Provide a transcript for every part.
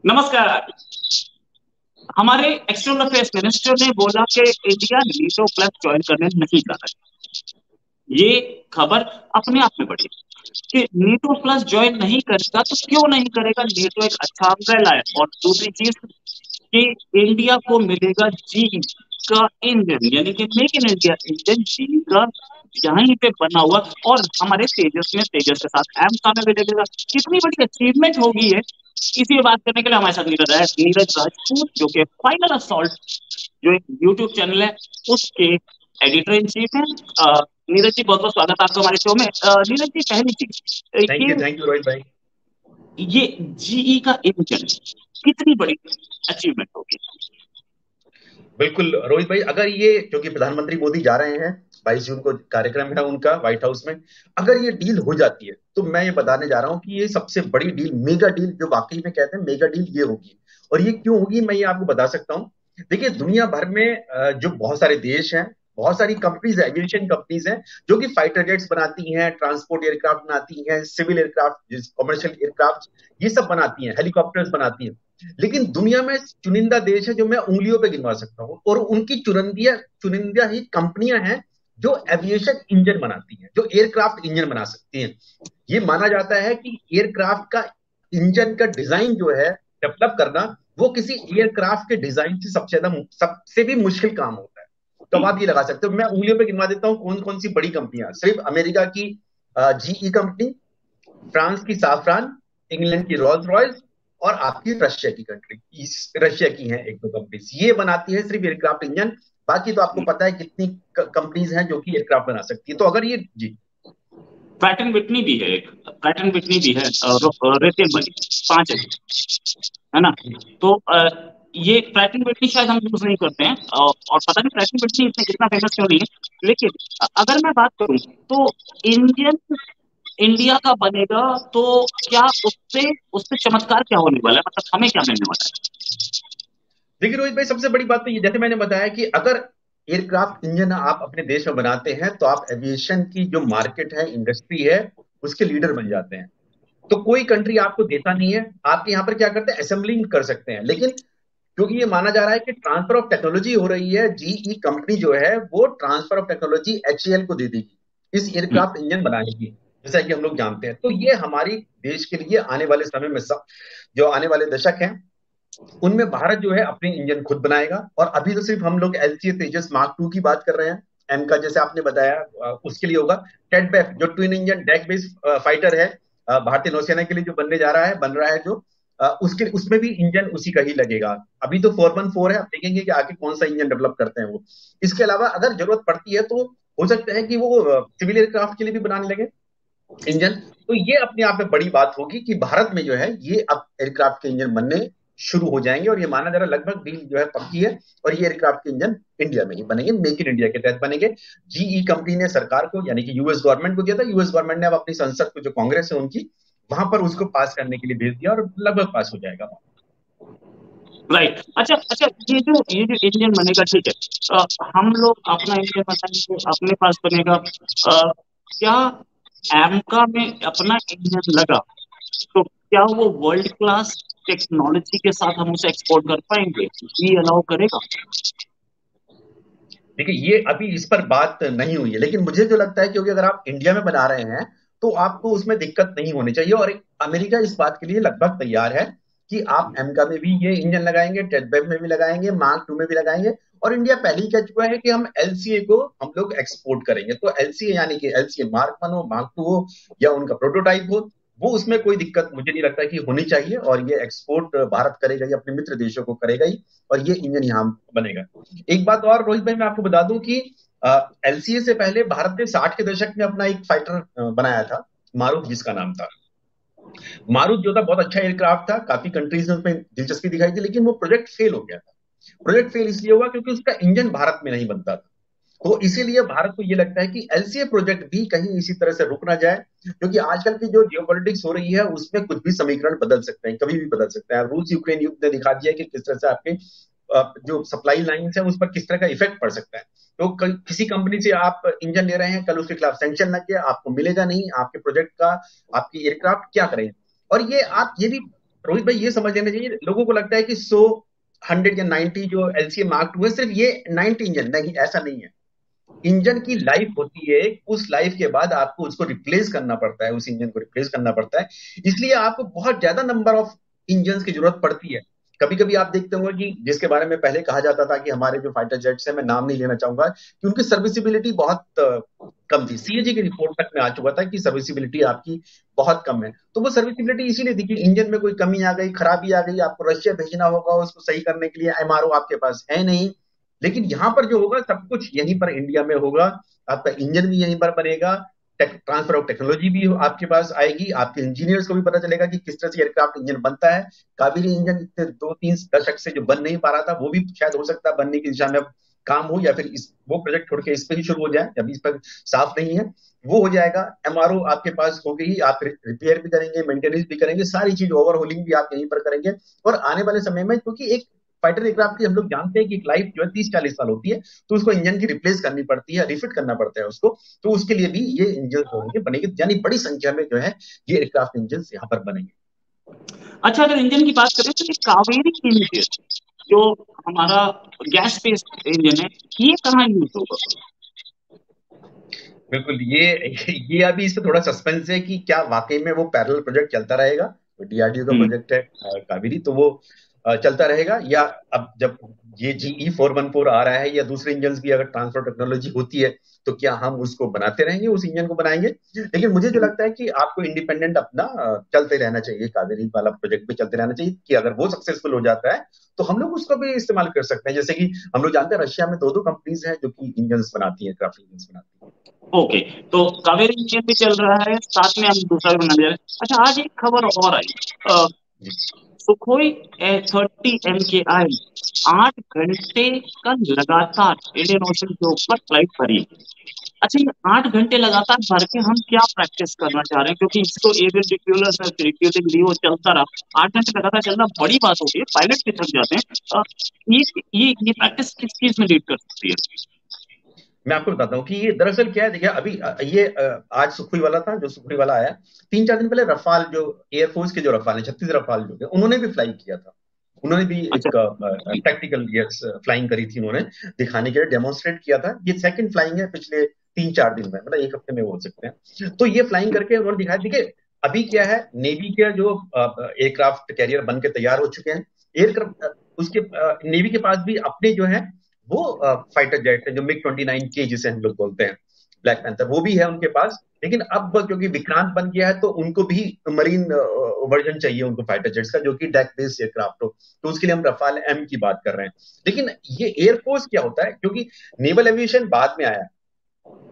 नमस्कार। हमारे external affairs minister ने बोला कि इंडिया नीटो प्लस ज्वाइन करने नहीं जा रहा है। ये खबर अपने आप में बड़ी कि नीटो प्लस ज्वाइन नहीं करेगा तो क्यों नहीं करेगा। नीटो एक अच्छा अम्ब्रेला है। और दूसरी चीज कि इंडिया को मिलेगा जी का इंजन, यानी कि मेक इन इंडिया इंजन जी का यहीं पे बना हुआ। और हमारे तेजस में तेजस के साथ एम का में भी लगेगा। कितनी बड़ी अचीवमेंट होगी है। इसी में बात करने के लिए हमारे साथ नीरज राजपूत, जो कि फाइनल असॉल्ट जो एक यूट्यूब चैनल है उसके एडिटर इन चीफ है। नीरज जी, बहुत बहुत स्वागत है आपका हमारे शो में। नीरज जी, पहली चीज थैंक यू रोहित भाई। ये जीई का इंजन कितनी बड़ी अचीवमेंट होगी। बिल्कुल रोहित भाई, अगर ये क्योंकि प्रधानमंत्री मोदी जा रहे हैं, 22 जून को कार्यक्रम है उनका व्हाइट हाउस में। अगर ये डील हो जाती है तो मैं ये बताने जा रहा हूँ कि ये सबसे बड़ी डील, मेगा डील, जो वाकई में कहते हैं मेगा डील, ये होगी। और ये क्यों होगी मैं ये आपको बता सकता हूँ। देखिए, दुनिया भर में जो बहुत सारे देश हैं, बहुत सारी कंपनीज है, एविएशन कंपनीज हैं, जो कि फाइटर जेट्स बनाती हैं, ट्रांसपोर्ट एयरक्राफ्ट बनाती हैं, सिविल एयरक्राफ्ट, कमर्शियल एयरक्राफ्ट, ये सब बनाती हैं, हेलीकॉप्टर्स बनाती हैं। लेकिन दुनिया में चुनिंदा देश है जो मैं उंगलियों पे गिनवा सकता हूँ, और उनकी चुनिंदा चुनिंदा ही कंपनियां हैं जो एविएशन इंजन बनाती हैं, जो एयरक्राफ्ट इंजन बना सकती हैं। ये माना जाता है कि एयरक्राफ्ट का इंजन का डिजाइन जो है, डेवलप करना, वो किसी एयरक्राफ्ट के डिजाइन से सबसे ज्यादा, सबसे भी मुश्किल काम होता है। तो अब आप ये लगा सकते हो, मैं उंगलियों पे गिनवा देता हूँ कौन कौन सी बड़ी कंपनियां। सिर्फ अमेरिका की जीई कंपनी, फ्रांस की साफरान, इंग्लैंड की रोल्स रॉयस, और आपकी रशिया की कंट्री, रशिया की है एक दो कंपनीज, ये बनाती है सिर्फ एयरक्राफ्ट इंजन। बाकी तो आपको पता है कितनी कंपनीज हैं जो कि एयरक्राफ्ट बना सकती है। तो अगर ये जी। पैटर्न विटनी भी है, एक पैटर्न विटनी भी है, रेथेल वाली, पांच है, है ना। तो ये प्रैटन विटनी शायद हम यूज नहीं करते हैं। और पता नहीं प्रैटन विटनी इसमें कितना फेमस क्यों नहीं है। लेकिन अगर मैं बात करूं तो इंडियन इंडिया का बनेगा तो क्या उससे उससे चमत्कार क्या होने वाला है, मतलब हमें क्या मिलने वाला है। देखिए रोहित भाई, सबसे बड़ी बात तो ये, जैसे मैंने बताया कि अगर एयरक्राफ्ट इंजन आप अपने देश में बनाते हैं तो आप एविएशन की जो मार्केट है, इंडस्ट्री है, उसके लीडर बन जाते हैं। तो कोई कंट्री आपको देता नहीं है, आपके यहाँ पर क्या करते हैं, असेंबलिंग कर सकते हैं। लेकिन क्योंकि ये माना जा रहा है कि ट्रांसफर ऑफ टेक्नोलॉजी हो रही है, जीई कंपनी जो है वो ट्रांसफर ऑफ टेक्नोलॉजी एचएएल को दे देगी इस हम्म, एयरक्राफ्ट इंजन बनाने की, जैसा कि हम लोग जानते हैं। तो ये हमारी देश के लिए आने वाले समय में सब, जो आने वाले दशक हैं, उनमें भारत जो है अपने इंजन खुद बनाएगा। और अभी तो सिर्फ हम लोग एलसीए तेजस मार्क टू की बात कर रहे हैं। एम का जैसे आपने बताया, उसके लिए होगा। टेडबेफ जो twin engine deck based fighter है, भारतीय नौसेना के लिए जो बनने जा रहा है, बन रहा है जो, उसके उसमें भी इंजन उसी का ही लगेगा। अभी तो 414 है, आप देखेंगे कि आगे कौन सा इंजन डेवलप करते हैं वो। इसके अलावा अगर जरूरत पड़ती है तो हो सकता है कि वो सिविल एयरक्राफ्ट के लिए भी बनाने लगे इंजन। तो ये अपने आप में बड़ी बात होगी कि भारत में जो है ये अब एयरक्राफ्ट के इंजन बनने शुरू हो जाएंगे। और ये माना जा रहा है लगभग डील जो है पक्की है। और ये एयरक्राफ्ट के इंजन इंडिया में ही बनेंगे, मेक इन इंडिया के तहत बनेंगे। जीई कंपनी ने सरकार को, यानी कि यूएस गवर्नमेंट को दिया था, यूएस गवर्नमेंट ने अब अपनी संसद को, जो कांग्रेस है उनकी, वहां पर उसको पास करने के लिए भेज दिया, और लगभग पास हो जाएगा। राइट। अच्छा अच्छा, ये जो इंडियन बनेगा, ठीक है। हम लोग अपना इंडियन बनाएंगे, अपने पास बनेगा। क्या एमका में अपना इंजन लगा तो क्या वो वर्ल्ड क्लास टेक्नोलॉजी के साथ हम उसे एक्सपोर्ट कर पाएंगे, ये अलाउ करेगा। देखिए, ये अभी इस पर बात नहीं हुई है, लेकिन मुझे जो लगता है, क्योंकि अगर आप इंडिया में बना रहे हैं तो आपको उसमें दिक्कत नहीं होनी चाहिए। और अमेरिका इस बात के लिए लगभग तैयार है कि आप एमका में भी ये इंजन लगाएंगे, टेडबेब में भी लगाएंगे, मार्क टू में भी लगाएंगे। और इंडिया पहले ही कह चुका है कि हम एलसीए को हम लोग एक्सपोर्ट करेंगे। तो एलसीए, यानी कि एलसीए मार्क वन हो, मार्क टू हो, या उनका प्रोटोटाइप हो, वो उसमें कोई दिक्कत मुझे नहीं लगता कि होनी चाहिए। और ये एक्सपोर्ट भारत करेगा ही, अपने मित्र देशों को करेगा ही। और ये इंजन यहाँ बनेगा। एक बात और रोहित भाई, मैं आपको बता दूं कि एलसीए से पहले भारत ने 60 के दशक में अपना एक फाइटर बनाया था, मारुत जिसका नाम था। मारुत जो था बहुत अच्छा एयरक्राफ्ट था, काफी कंट्रीज ने उसमें दिलचस्पी दिखाई थी, लेकिन वो प्रोजेक्ट फेल हो गया था। प्रोजेक्ट फेल इसलिए हुआ क्योंकि उसका इंजन भारत में नहीं बनता था। तो इसीलिए भारत को ये लगता है कि एलसीए प्रोजेक्ट भी कहीं इसी तरह से रुक ना जाए, क्योंकि आजकल की जो जियोपॉलिटिक्स हो रही है उसमें कुछ भी समीकरण बदल सकते हैं, कभी भी बदल सकते हैं। रूस यूक्रेन युद्ध ने दिखा दिया कि किस तरह से आपके जो सप्लाई लाइन है उस पर किस तरह का इफेक्ट पड़ सकता है। तो किसी कंपनी से आप इंजन ले रहे हैं, कल उसके खिलाफ सैंक्शन लग गया, आपको मिलेगा नहीं आपके प्रोजेक्ट का, आपकी एयरक्राफ्ट क्या करें। और ये आप ये भी रोहित भाई ये समझ लेना चाहिए, लोगों को लगता है कि 100, 100 या 90 जो एलसीए मार्क हुए सिर्फ ये 90 इंजन, नहीं ऐसा नहीं है। इंजन की लाइफ होती है, उस लाइफ के बाद आपको उसको रिप्लेस करना पड़ता है, उस इंजन को रिप्लेस करना पड़ता है। इसलिए आपको बहुत ज्यादा नंबर ऑफ इंजन की जरूरत पड़ती है। कभी कभी आप देखते होंगे कि जिसके बारे में पहले कहा जाता था कि हमारे जो फाइटर जेट्स हैं, मैं नाम नहीं लेना चाहूंगा, कि उनकी सर्विसिबिलिटी बहुत कम थी। सीएजी की रिपोर्ट तक में आ चुका था कि सर्विसिबिलिटी आपकी बहुत कम है। तो वो सर्विसिबिलिटी इसीलिए थी कि इंजन में कोई कमी आ गई, खराबी आ गई, आपको रशिया भेजना होगा उसको सही करने के लिए, एमआरओ आपके पास है नहीं। लेकिन यहां पर जो होगा सब कुछ यहीं पर इंडिया में होगा, आपका इंजन भी यहीं पर बनेगा, ट्रांसफर ऑफ टेक्नोलॉजी भी आपके पास आएगी, आपके इंजीनियर्स को भी पता चलेगा कि किस तरह से एयरक्राफ्ट इंजन बनता है। कावेरी इंजन इतने 2-3 दशक से जो बन नहीं पा रहा था, वो भी शायद हो सकता है बनने की दिशा में अब काम हो, या फिर इस वो प्रोजेक्ट छोड़ के इस पे ही शुरू हो जाए, अभी इस पर साफ नहीं है। वो हो जाएगा, एमआरओ आपके पास हो गई, आप रिपेयर भी करेंगे, मेंटेनेंस भी करेंगे, सारी चीज ओवरहोलिंग भी आप यहीं पर करेंगे। और आने वाले समय में, क्योंकि एक फाइटर एयरक्राफ्ट की हम लोग जानते हैं कि एक लाइफ जो है 30-40 साल होती है, तो उसको इंजन की रिप्लेस करनी पड़ती है, रिफिट करना पड़ता है उसको। तो उसके लिए भी ये इंजन होंगे, बनेंगे, यानी बड़ी संख्या में जो है ये एयरक्राफ्ट इंजन यहाँ पर बनेंगे। अच्छा, अगर इंजन की बात करें तो ये कावेरी इंजन जो हमारा गैस बेस्ड इंजन है, ये कहाँ यूज होगा? बिल्कुल, ये अभी इस पे थोड़ा सस्पेंस है कि क्या वाकई में वो पैरेलल प्रोजेक्ट चलता रहेगा। तो डीआरडीओ का प्रोजेक्ट है कावेरी, तो वो चलता रहेगा, या अब जब ये जीई 414 आ रहा है या दूसरे इंजन भी अगर ट्रांसफर टेक्नोलॉजी होती है, तो क्या हम उसको बनाते रहेंगे, उस इंजन को बनाएंगे। लेकिन मुझे जो लगता है कि आपको इंडिपेंडेंट अपना चलते रहना चाहिए, कावेरी वाला प्रोजेक्ट भी चलते रहना चाहिए, कि अगर वो सक्सेसफुल हो जाता है तो हम लोग उसको भी इस्तेमाल कर सकते हैं। जैसे कि हम लोग जानते हैं रशिया में 2-2 कंपनीज हैं जो कि इंजन बनाती है, क्राफ्ट इंजन बनाती है। ओके, तो कावेरी इंजन भी चल रहा है, साथ में हम दूसरा भी बना रहे हैं। अच्छा, आज एक खबर और आई, सुखोई 30 MKI 8 घंटे का लगातार इंडियन ओशन के ऊपर फ्लाइट भरी। अच्छा, ये 8 घंटे लगातार भर के हम क्या प्रैक्टिस करना चाह रहे हैं? क्योंकि इसको एवियन रिक्रूटिंग ली, वो चलता रहा 8 घंटे लगातार चलना बड़ी बात होती है, पायलट भी थक जाते हैं। ये प्रैक्टिस किस चीज में लीड कर सकती है? मैं आपको बताता हूँ कि ये दरअसल क्या है, देखिए अभी ये आज सुखोई वाला था, जो सुखोई वाला आया 3-4 दिन पहले, रफाल जो एयरफोर्स के जो रफाल है, 36 रफाल जो है, उन्होंने भी फ्लाई किया था। उन्होंने भी अच्छा, एक टैक्टिकल फ्लाइंग करी थी, उन्होंने दिखाने के लिए डेमोन्स्ट्रेट किया था। ये सेकंड फ्लाइंग है पिछले 3-4 दिन में, मतलब एक हफ्ते में हो सकते हैं। तो ये फ्लाइंग करके उन्होंने दिखाया। देखिए अभी क्या है, नेवी के जो एयरक्राफ्ट कैरियर बन के तैयार हो चुके हैं, एयरक्राफ्ट उसके नेवी के पास भी अपने जो है वो फाइटर जेट है, जो MiG-29K जिसे हम लोग बोलते हैं, ब्लैक पैंथर, वो भी है उनके पास। लेकिन अब क्योंकि विक्रांत बन गया है, तो उनको भी मरीन वर्जन चाहिए उनको फाइटर जेट्स का, जो कि डेक बेस्ड एयरक्राफ्ट हो। तो उसके लिए हम रफाल एम की बात कर रहे हैं। लेकिन ये एयरफोर्स क्या होता है, क्योंकि नेवल एविएशन बाद में आया,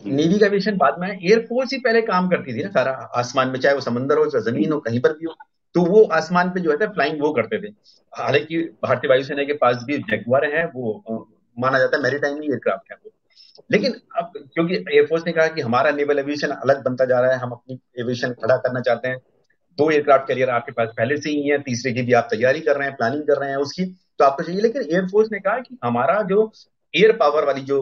नेवी का एविएशन बाद में आया, एयरफोर्स ही पहले काम करती थी ना सारा आसमान में, चाहे वो समंदर हो, चाहे जमीन हो, कहीं पर भी हो। तो वो आसमान पे जो है फ्लाइंग वो करते थे। हालांकि भारतीय वायुसेना के पास भी जैगुआर है, वो माना जाता है मैरीटाइम एयरक्राफ्ट है वो। लेकिन अब क्योंकि एयरफोर्स ने कहा कि हमारा नेवल एविएशन अलग बनता जा रहा है, हम अपनी एविएशन खड़ा करना चाहते हैं, 2 एयरक्राफ्ट कैरियर आपके पास पहले से ही है, तीसरे की भी आप तैयारी कर रहे हैं, प्लानिंग कर रहे हैं उसकी, तो आपको चाहिए। लेकिन एयरफोर्स ने कहा कि हमारा जो एयर पावर वाली जो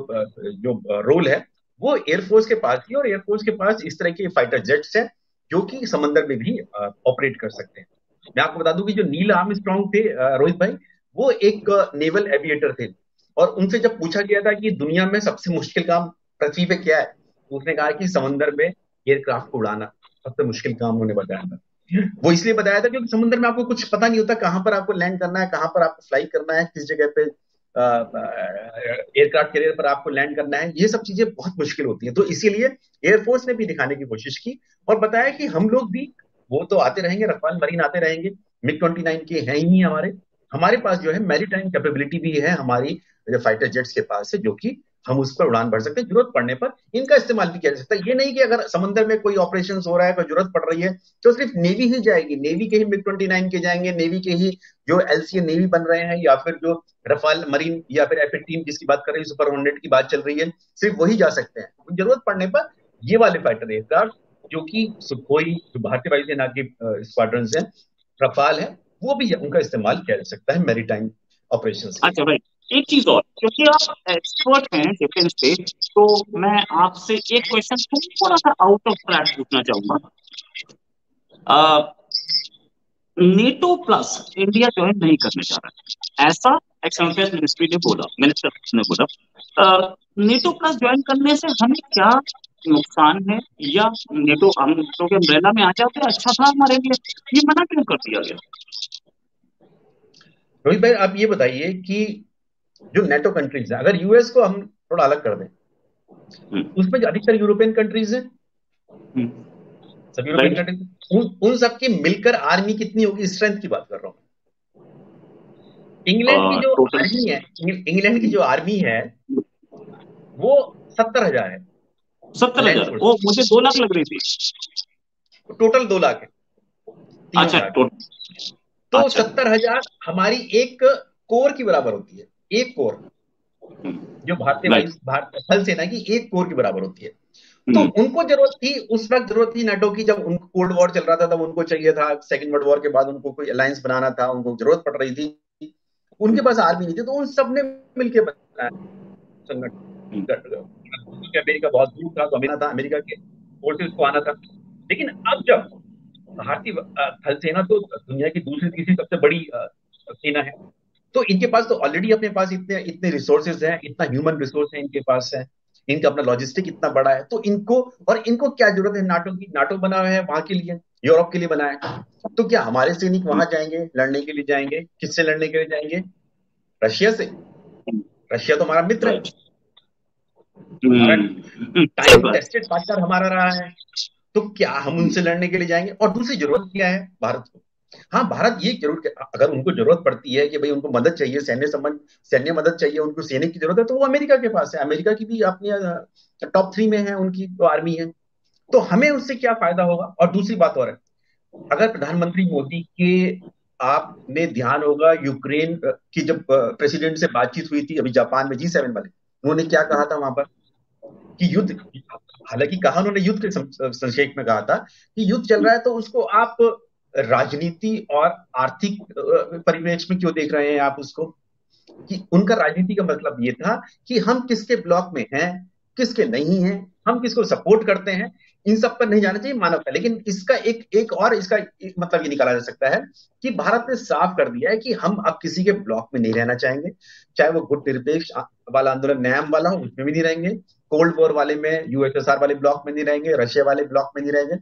रोल है, वो एयरफोर्स के पास ही, और एयरफोर्स के पास इस तरह के फाइटर जेट्स हैं जो कि समंदर में भी ऑपरेट कर सकते हैं। मैं आपको बता दूं कि जो नील आर्मस्ट्रांग थे, रोहित भाई, वो एक नेवल एविएटर थे। और उनसे जब पूछा गया था कि दुनिया में सबसे मुश्किल काम पृथ्वी पे क्या है, तो उसने कहा कि समंदर में एयरक्राफ्ट को उड़ाना सबसे मुश्किल काम उन्होंने बताया था। वो इसलिए बताया था क्योंकि समुद्र में आपको कुछ पता नहीं होता, कहां पर आपको लैंड करना है, कहां पर आपको फ्लाई करना है, किस जगह पे एयरक्राफ्ट कैरियर पर आपको लैंड करना है, ये सब चीजें बहुत मुश्किल होती हैं। तो इसीलिए एयरफोर्स ने भी दिखाने की कोशिश की और बताया कि हम लोग भी, वो तो आते रहेंगे, रफाल मरीन आते रहेंगे, MiG-29 के हैं ही हमारे, हमारे पास जो है मैरीटाइम कैपेबिलिटी भी है हमारी, जो फाइटर जेट्स के पास है, जो कि हम उस पर उड़ान भर सकते हैं, जरूरत पड़ने पर इनका इस्तेमाल भी किया जा सकता है। ये नहीं कि अगर समंदर में कोई ऑपरेशन हो रहा है, कोई जरूरत पड़ रही है, तो सिर्फ नेवी ही जाएगी, नेवी के ही MiG-29 के जाएंगे, नेवी के ही जो एलसीए नेवी बन रहे हैं, या फिर जो रफाल मरीन या फिर F-18 जिसकी बात कर रही है, सुपर हॉर्नेट की बात चल रही है, सिर्फ वही जा सकते हैं। जरूरत पड़ने पर ये वाले फाइटर एयरक्राफ्ट, जो कि सुखोई, जो भारतीय वायुसेना के स्क्वाड्रन है, रफाल है, वो भी उनका इस्तेमाल किया जा सकता है मैरीटाइम ऑपरेशंस के लिए। अच्छा भाई, एक चीज और, क्योंकि आप एक्सपर्ट हैं डिफेंस पे, तो मैं आपसे एक क्वेश्चन थोड़ा सा आउट ऑफ ट्रैक पूछना चाहूंगा। नेटो प्लस इंडिया ज्वाइन नहीं करने जा रहा है, ऐसा एक्सटर्नल अफेयर्स मिनिस्ट्री ने बोला, मिनिस्टर ने बोला। नेटो प्लस ज्वाइन करने से हमें क्या नुकसान है, या नेटो हम नेटो के अम्ब्रेला में आ जाते अच्छा था हमारे लिए, ये मना क्यों कर दिया गया? रोहित भाई, आप ये बताइए कि जो नेटो कंट्रीज है, अगर यूएस को हम थोड़ा अलग कर दें, उसमें जो अधिकतर यूरोपियन कंट्रीज है, सब यूरोपियन राइट। कंट्रीज, उन सबकी मिलकर आर्मी कितनी होगी, स्ट्रेंथ की बात कर रहा हूं। इंग्लैंड की जो टोटल आर्मी है, इंग्लैंड की जो आर्मी है वो 70,000 है, 70,000? Land force. वो मुझे 2 लाख लग रही थी। टोटल 2 लाख है, तीनों अच्छा मिला के। तो अच्छा। 70,000 हमारी एक कोर की बराबर होती है, एक कोर, जो भारतीय राइट। थल सेना की एक कोर की बराबर होती है। तो उनको जरूरत थी, उस वक्त जरूरत थी नाटो की, जब उनको कोल्ड वॉर चल रहा था, तब उनको चाहिए था, सेकंड वर्ल्ड वॉर के बाद उनको कोई अलायंस बनाना था, उनको जरूरत पड़ रही थी, उनके पास आर्मी नहीं थी, तो उन सबने मिलकर बनाया संगठन। अमेरिका बहुत दूर था, तो अमेरिका था, अमेरिका के फोर्सेस को आना था। लेकिन अब जब भारतीय थल सेना तो दुनिया की दूसरी तीसरी सबसे बड़ी सेना है, तो इनके पास तो ऑलरेडी अपने पास इतने इतने रिसोर्सेज हैं, इतना ह्यूमन रिसोर्स है इनके पास है, इनका अपना लॉजिस्टिक इतना बड़ा है, तो इनको क्या जरूरत है नाटो की? नाटो बना हुआ है वहां के लिए, यूरोप के लिए बना है। तो क्या हमारे सैनिक वहां जाएंगे, लड़ने के लिए जाएंगे? किससे लड़ने के लिए जाएंगे? रशिया से। रशिया तो हमारा मित्र है, राइट। हमारा सही टाइम बात। टेस्टेड पार्टनर हमारा रहा है। तो क्या हम उनसे लड़ने के लिए जाएंगे? और दूसरी जरूरत क्या है भारत को? हाँ, भारत ये जरूर, अगर उनको जरूरत पड़ती है कि भाई उनको मदद चाहिए, सैन्य मदद चाहिए, उनको सैनिक की जरूरत है, तो वो अमेरिका के पास है। अमेरिका की भी अपनी टॉप 3 में है, उनकी तो आर्मी है। तो हमें उससे क्या फायदा होगा? और दूसरी बात और है, अगर प्रधानमंत्री मोदी के, आपने ध्यान होगा यूक्रेन की जब प्रेसिडेंट से बातचीत हुई थी अभी जापान में, G7 वाले, उन्होंने क्या कहा था वहां पर कि युद्ध, हालांकि कहा उन्होंने युद्ध के संक्षेप में कहा था कि युद्ध चल रहा है, तो उसको आप राजनीति और आर्थिक परिवेश में क्यों देख रहे हैं आप उसको? कि उनका राजनीति का मतलब ये था कि हम किसके ब्लॉक में हैं, किसके नहीं हैं, हम किसको सपोर्ट करते हैं, इन सब पर नहीं जाना चाहिए मानवता। लेकिन इसका एक एक और इसका एक मतलब ये निकाला जा सकता है कि भारत ने साफ कर दिया है कि हम अब किसी के ब्लॉक में नहीं रहना चाहेंगे, चाहे वो गुटनिरपेक्ष वाला आंदोलन न्याम वाला हो, उसमें भी नहीं रहेंगे, कोल्ड वॉर वाले में, यूएसएसआर वाले ब्लॉक में नहीं रहेंगे, रशिया वाले ब्लॉक में नहीं रहेंगे,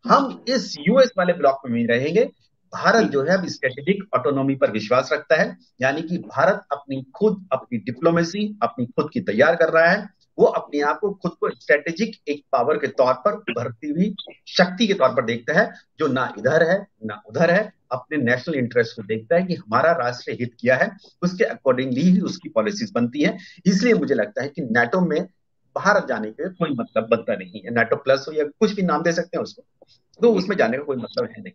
हम इस यूएस वाले ब्लॉक में नहीं रहेंगे। भारत जो है अब स्ट्रेटेजिक ऑटोनॉमी पर विश्वास रखता है, यानी कि भारत अपनी डिप्लोमेसी अपनी खुद की तैयार कर रहा है। वो अपने आप को खुद को स्ट्रेटेजिक एक पावर के तौर पर उभरती हुई शक्ति के तौर पर देखता है, जो ना इधर है ना उधर है, अपने नेशनल इंटरेस्ट को देखता है कि हमारा राष्ट्रीय हित क्या है, उसके अकॉर्डिंगली ही उसकी पॉलिसीज बनती है। इसलिए मुझे लगता है कि नाटो में भारत जाने का कोई मतलब बनता नहीं है, नाटो प्लस हो या कुछ भी नाम दे सकते हैं उसको, तो उसमें जाने का कोई मतलब है नहीं।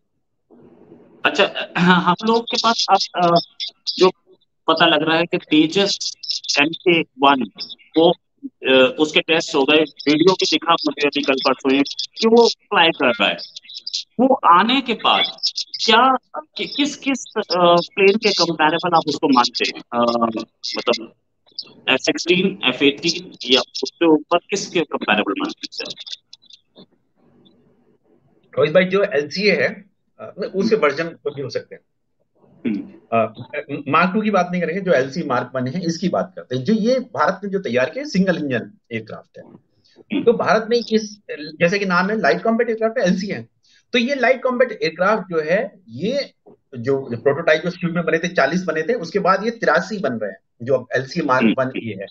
अच्छा, हम लोग के पास अब जो पता लग रहा है कि तेजस MK1 वो उसके टेस्ट हो गए, वीडियो भी दिखा मुझे अभी कल परसों ही कि वो फ्लाई कर रहा है। वो आने के बाद क्या किस किस प्लेन के कंपैरेबल आप उसको मानते हैं? मतलब F-16, F-18 या उससे ऊपर किसके कंपैरेबल मानते हैं सर? रोहित भाई, जो एलसीए है उसके वर्जन कुछ भी हो सकते हैं। मार्क 2 की बात नहीं करेंगे, जो एलसी मार्क 1 है इसकी बात करते हैं। जो ये भारत ने जो तैयार किया सिंगल इंजन एयरक्राफ्ट है, तो भारत ने इस, जैसे कि नाम है लाइट कॉम्बैट एयरक्राफ्ट एलसी है, तो ये लाइट कॉम्बैट एयरक्राफ्ट जो है, ये जो प्रोटोटाइप जो शुरू में बने थे 40 बने थे, उसके बाद ये 83 बन रहे हैं जो अब एलसी मार्क 1 ये है।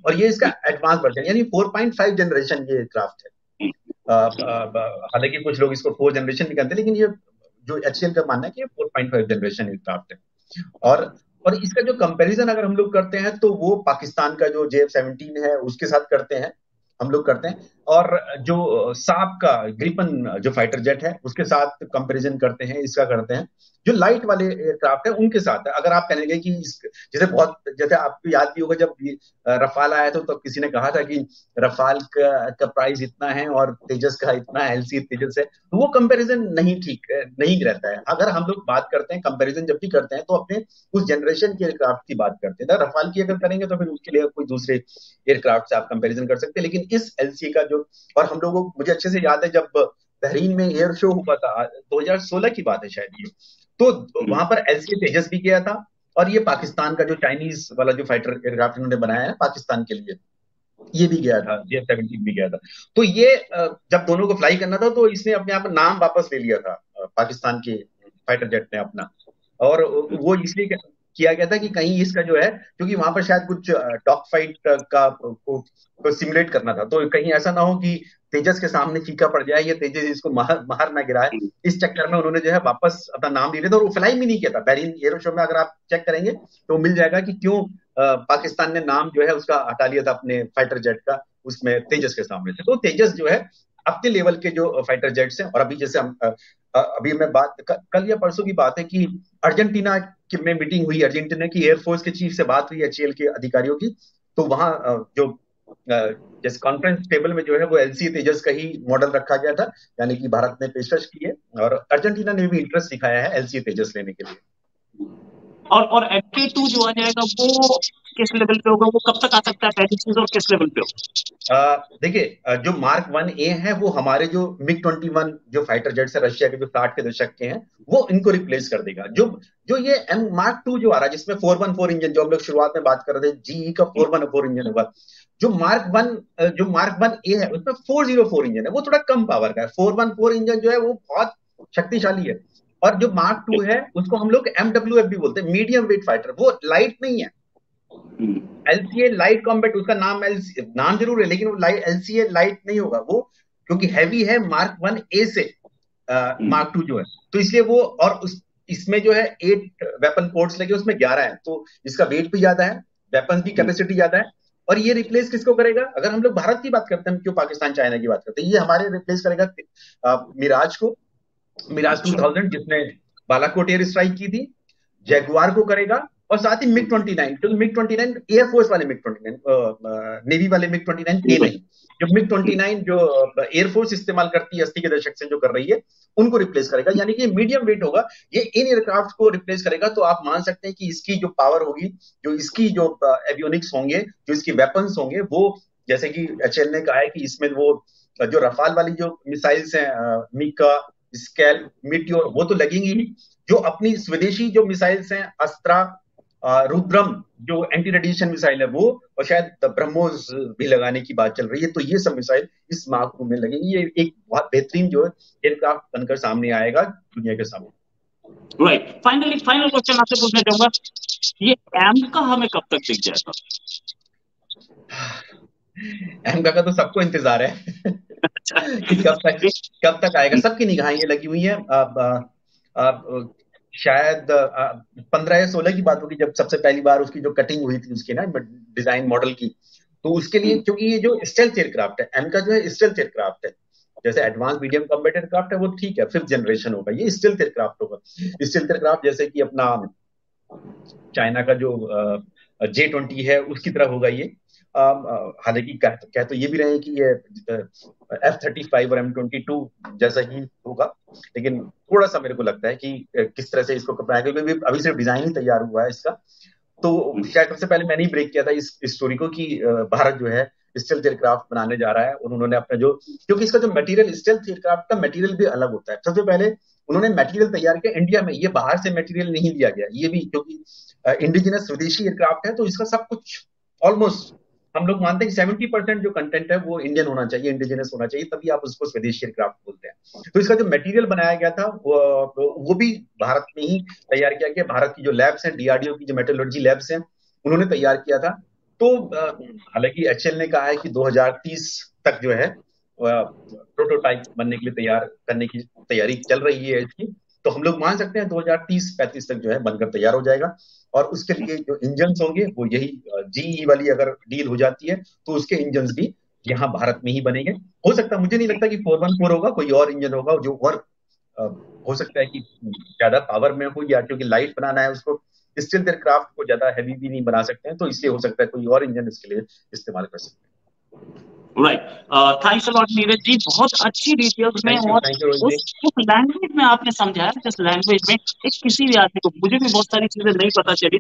और ये इसका एडवांस वर्जन, यानी 4.5 जनरेशन ये एयरक्राफ्ट है। हालांकि कुछ लोग इसको 4 जनरेशन भी कहते हैं, लेकिन ये जो एचसीएल का मानना है कि ये 4.5 जनरेशन एयरक्राफ्ट है। और इसका जो कंपैरिजन अगर हम लोग करते हैं, तो वो पाकिस्तान का जो JF-17 है उसके साथ करते हैं, हम लोग करते हैं। और जो साप का ग्रिपन जो फाइटर जेट है उसके साथ कंपैरिजन करते हैं, इसका करते हैं। जो लाइट वाले एयरक्राफ्ट है उनके साथ है। अगर आप कहेंगे कि जैसे आपको याद भी होगा जब रफाल आया था, तो किसी ने कहा था कि रफाल का प्राइस इतना है और तेजस का इतना है, एलसी तेजस है, तो वो कंपैरिजन नहीं रहता है। अगर हम लोग बात करते हैं, कंपैरिजन जब भी करते हैं, तो अपने उस जनरेशन के एयरक्राफ्ट की बात करते हैं। रफाल की अगर करेंगे तो फिर उसके लिए कोई दूसरे एयरक्राफ्ट से आप कंपैरिजन कर सकते हैं। लेकिन इस एलसी का जो, और हम लोगों को, मुझे अच्छे से याद है जब बहरीन में एयर शो हुआ था, 2016 की बात है शायद ये, तो वहां पर LCA तेजस भी गया था, और ये पाकिस्तान का जो चाइनीज वाला जो फाइटर एयरक्राफ्ट इन्होंने बनाया है पाकिस्तान के लिए, ये भी गया था, JF-17 भी गया था। तो ये जब दोनों को फ्लाई करना था तो इसने अपने आप नाम वापस ले लिया था, पाकिस्तान के फाइटर जेट ने अपना। और वो इसलिए किया गया था कि कहीं इसका जो है, क्योंकि वहां पर शायद कुछ डॉग फाइट का को सिमुलेट करना था, तो कहीं ऐसा ना हो कि तेजस के सामने फीका पड़ जाए या तेजस इसको मार ना गिराए। इस चक्कर में उन्होंने जो है वापस अपना नाम ले लिया था, और वो फ्लाई भी नहीं किया था। बहरीन एरो शो में अगर आप चेक करेंगे तो मिल जाएगा कि क्यों पाकिस्तान ने नाम जो है उसका हटा लिया था अपने फाइटर जेट का, उसमें तेजस के सामने से। तो तेजस जो है अपने लेवल के जो फाइटर जेट्स हैं, और अभी जैसे हम अभी मैं बात कल या परसों की बात है कि अर्जेंटीना में मीटिंग हुई, अर्जेंटीना की एयरफोर्स के चीफ से बात हुई HAL के अधिकारियों की, तो वहां जो जैसे कॉन्फ्रेंस टेबल में जो है वो LCA तेजस का ही मॉडल रखा गया था, यानी कि भारत ने पेशकश की है, और अर्जेंटीना ने भी इंटरेस्ट दिखाया है LCA तेजस लेने के लिए। और FK2 जो आ जाएगा वो किस लेवल पे होगा, वो कब तक आ सकता है पहली चीज, और किस लेवल पे होगा? देखिए, जो Mark 1A है वो हमारे जो MiG-21 जो फाइटर जेट्स है रशिया के, जो 60 के दशक के हैं, वो इनको रिप्लेस कर देगा। जो जो ये Mark 2 जो आ रहा है, जिसमें 414 इंजन, जो हम लोग शुरुआत में बात कर रहे थे, GE का 414 इंजन होगा। जो Mark 1A है उसमें 404 इंजन है, वो थोड़ा कम पावर का है। 414 इंजन जो है वो बहुत शक्तिशाली है। और जो Mark 2 है उसको हम लोग MWF भी बोलते हैं, मीडियम वेट फाइटर, वो लाइट नहीं है। LCA लाइट कॉम्बैट, उसका नाम जरूर है, लेकिन वो LCA लाइट नहीं होगा वो, क्योंकि हैवी है Mark 1A से Mark 2 जो है। तो इसलिए वो, और इसमें जो है 8 वेपन पोर्ट्स लगे, उसमें 11 है, तो इसका वेट भी ज्यादा है, वेपन की कैपेसिटी ज्यादा है। और ये रिप्लेस किसको करेगा? अगर हम लोग भारत की बात करते हैं, क्यों पाकिस्तान चाइना की बात करते हैं, ये हमारे रिप्लेस करेगा मिराज को, मिराज 2000 जिसने बालाकोट एयर स्ट्राइक की थी, जैगुआर को करेगा, और साथ ही MiG-29, क्योंकि MiG-29 एयरफोर्स वाले MiG-29, नेवी वाले MiG-29 थे नहीं। जो MiG-29 जो एयरफोर्स इस्तेमाल करती है 80 के दशक से जो कर रही है, उनको रिप्लेस करेगा, यानी कि मीडियम वेट होगा। ये इन एयरक्राफ्ट को रिप्लेस करेगा, तो आप मान सकते हैं कि इसकी जो पावर होगी, जो इसकी जो एवियोनिक्स होंगे, जो इसकी वेपन्स होंगे, वो जैसे कि HAL ने कहा है कि इसमें वो जो रफाल वाली जो मिसाइल्स हैं, मीका, स्कैल, मीटियोर, वो तो लगेंगी ही। जो अपनी स्वदेशी जो मिसाइल्स हैं, अस्त्रा, रुद्रम जो एंटी रेडिएशन मिसाइल है वो, और शायद ब्रह्मोस भी लगाने की बात चल रही है, तो ये सब मिसाइल इस Mark 2 में लगेंगी। ये एक बहुत बेहतरीन जो एयरक्राफ्ट बनकर सामने आएगा दुनिया के सामने। राइट, फाइनल क्वेश्चन आपसे पूछना चाहूंगा, ये AMCA हमें कब तक दिख जाएगा? AMCA का तो सबको इंतजार है कि कब तक आएगा। सबकी निगाहें ये लगी हुई है। अब शायद 15 या 16 की बात होगी, जब सबसे पहली बार उसकी जो कटिंग हुई थी उसकी ना डिजाइन मॉडल की, तो उसके लिए, क्योंकि ये जो स्टेल्थ एयरक्राफ्ट है, AMCA जो है स्टेल्थ एयरक्राफ्ट है। जैसे एडवांस मीडियम कॉम्बैट एयरक्राफ्ट है वो ठीक है, 5th जनरेशन होगा, ये स्टेल्थ एयरक्राफ्ट होगा। स्टेल्थ एयरक्राफ्ट जैसे कि अपना चाइना का जो J-20 है उसकी तरह होगा ये। हालांकि कह तो ये भी रहे कि ये F-35 और M-22 जैसा ही होगा, लेकिन थोड़ा सा मेरे को लगता है कि किस तरह से इसको बनाया, क्योंकि अभी सिर्फ डिजाइन ही तैयार हुआ है इसका। तो शायद सबसे पहले मैंने ही ब्रेक किया था इस स्टोरी को कि भारत जो है स्टेल्थ एयरक्राफ्ट बनाने जा रहा है, और उन्होंने अपना जो, क्योंकि इसका जो मटेरियल, स्टेल्थ एयरक्राफ्ट का मटेरियल भी अलग होता है। सबसे पहले उन्होंने मटेरियल तैयार किया इंडिया में, ये बाहर से मटेरियल नहीं लिया गया, ये भी क्योंकि इंडिजिनस स्वदेशी एयरक्राफ्ट है, तो इसका सब कुछ ऑलमोस्ट हम लोग मानते हैं कि 70% जो कंटेंट है वो इंडियन होना चाहिए, इंडिजिनस होना चाहिए, तभी आप उसको स्वदेशी एयरक्राफ्ट बोलते हैं। तो इसका जो मटेरियल बनाया गया था वो भी भारत में ही तैयार किया गया। भारत की जो लैब्स हैं, DRDO की जो मेटलर्जी लैब्स हैं, उन्होंने तैयार किया था। तो हालांकि HAL ने कहा है कि 2030 तक जो है प्रोटोटाइप बनने के लिए तैयार करने की तैयारी चल रही है इसकी। तो हम लोग मान सकते हैं 2030-35 तक जो है बनकर तैयार हो जाएगा। और उसके लिए जो इंजन्स होंगे वो यही GE वाली अगर डील हो जाती है तो उसके इंजन्स भी यहाँ भारत में ही बनेंगे। हो सकता है, मुझे नहीं लगता कि 414 होगा, कोई और इंजन होगा जो और हो सकता है कि ज्यादा पावर में हो, या क्योंकि लाइट बनाना है उसको, स्टील एयरक्राफ्ट को ज्यादा हैवी भी नहीं बना सकते हैं, तो इसलिए हो सकता है कोई और इंजन इसके लिए इस्तेमाल कर सकते हैं। Right, thanks a lot Neeraj ji, बहुत अच्छी डिटेल्स में, और उस लैंग्वेज में आपने समझाया जिस लैंग्वेज में एक किसी भी आदमी को, मुझे भी बहुत सारी चीजें नहीं पता चली,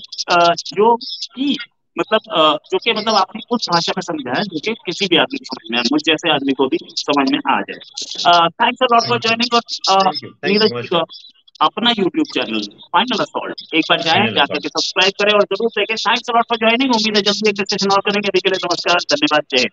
जो कि मतलब आपने उस भाषा में समझाया जो कि किसी भी आदमी को समझ में आए, मुझ जैसे आदमी को भी समझ में आ जाए। Thanks a lot for joining. और नीरज अपना यूट्यूब चैनल फाइनल असॉल्ट एक बार जाएं, फाइनल जाकर के असॉल्ट। सब्सक्राइब करें और जरूर देखें। Thanks a lot for joining. उम्मीद है जल्दी एक सेशन और करेंगे। अभी के लिए नमस्कार, धन्यवाद, जय हिंद।